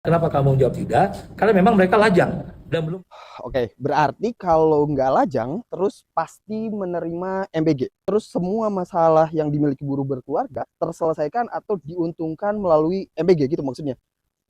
Kenapa kamu jawab tidak? Karena memang mereka lajang dan belum. Oke, berarti kalau nggak lajang, terus pasti menerima MBG. Terus semua masalah yang dimiliki buruh berkeluarga terselesaikan atau diuntungkan melalui MBG gitu maksudnya.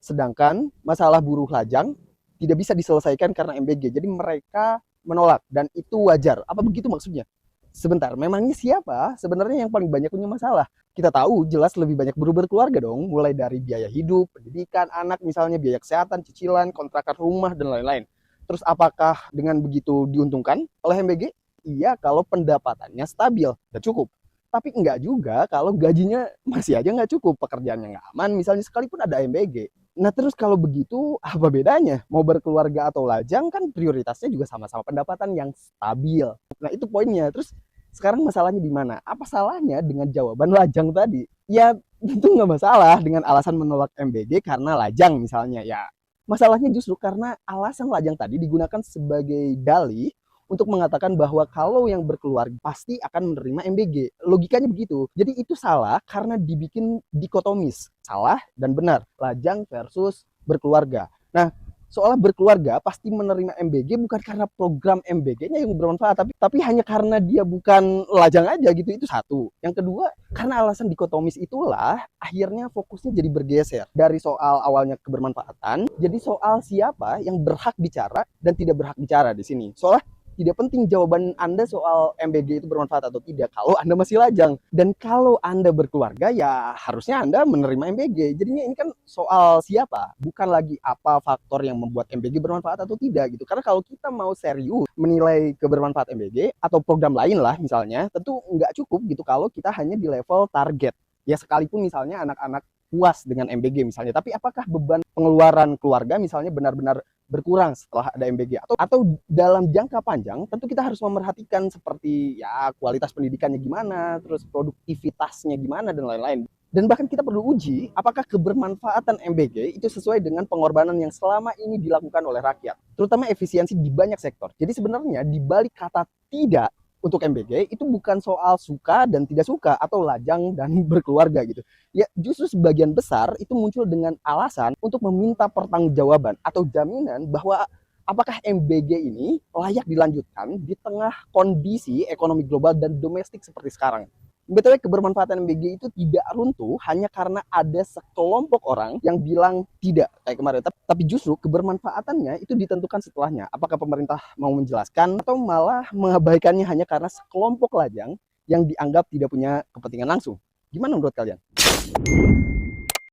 Sedangkan masalah buruh lajang tidak bisa diselesaikan karena MBG. Jadi mereka menolak dan itu wajar. Apa begitu maksudnya? Sebentar, memangnya siapa sebenarnya yang paling banyak punya masalah? Kita tahu jelas lebih banyak buruh berkeluarga dong, mulai dari biaya hidup, pendidikan, anak misalnya, biaya kesehatan, cicilan, kontrakan rumah, dan lain-lain. Terus apakah dengan begitu diuntungkan oleh MBG? Iya, kalau pendapatannya stabil dan cukup. Tapi enggak juga kalau gajinya masih aja nggak cukup, pekerjaannya nggak aman, misalnya sekalipun ada MBG. Nah terus kalau begitu apa bedanya? Mau berkeluarga atau lajang kan prioritasnya juga sama-sama pendapatan yang stabil. Nah itu poinnya. Terus sekarang masalahnya di mana? Apa salahnya dengan jawaban lajang tadi? Ya tentu nggak masalah dengan alasan menolak MBG karena lajang misalnya. Ya masalahnya justru karena alasan lajang tadi digunakan sebagai dalih untuk mengatakan bahwa kalau yang berkeluarga pasti akan menerima MBG. Logikanya begitu. Jadi itu salah karena dibikin dikotomis. Salah dan benar. Lajang versus berkeluarga. Nah, soal berkeluarga pasti menerima MBG bukan karena program MBG-nya yang bermanfaat, tapi hanya karena dia bukan lajang aja gitu. Itu satu. Yang kedua, karena alasan dikotomis itulah akhirnya fokusnya jadi bergeser dari soal awalnya kebermanfaatan jadi soal siapa yang berhak bicara dan tidak berhak bicara di sini. Soalnya tidak penting jawaban Anda soal MBG itu bermanfaat atau tidak kalau Anda masih lajang. Dan kalau Anda berkeluarga, ya harusnya Anda menerima MBG. Jadinya ini kan soal siapa, bukan lagi apa faktor yang membuat MBG bermanfaat atau tidak gitu. Karena kalau kita mau serius menilai kebermanfaat MBG atau program lain lah misalnya, tentu nggak cukup gitu kalau kita hanya di level target. Ya sekalipun misalnya anak-anak puas dengan MBG misalnya, tapi apakah beban pengeluaran keluarga misalnya benar-benar berkurang setelah ada MBG atau dalam jangka panjang tentu kita harus memerhatikan seperti ya kualitas pendidikannya gimana, terus produktivitasnya gimana dan lain-lain. Dan bahkan kita perlu uji apakah kebermanfaatan MBG itu sesuai dengan pengorbanan yang selama ini dilakukan oleh rakyat, terutama efisiensi di banyak sektor. Jadi sebenarnya di balik kata tidak untuk MBG itu bukan soal suka dan tidak suka atau lajang dan berkeluarga gitu. Ya justru sebagian besar itu muncul dengan alasan untuk meminta pertanggungjawaban atau jaminan bahwa apakah MBG ini layak dilanjutkan di tengah kondisi ekonomi global dan domestik seperti sekarang. BTW kebermanfaatan MBG itu tidak runtuh hanya karena ada sekelompok orang yang bilang tidak kayak kemarin. Tapi justru kebermanfaatannya itu ditentukan setelahnya. Apakah pemerintah mau menjelaskan atau malah mengabaikannya hanya karena sekelompok lajang yang dianggap tidak punya kepentingan langsung. Gimana menurut kalian?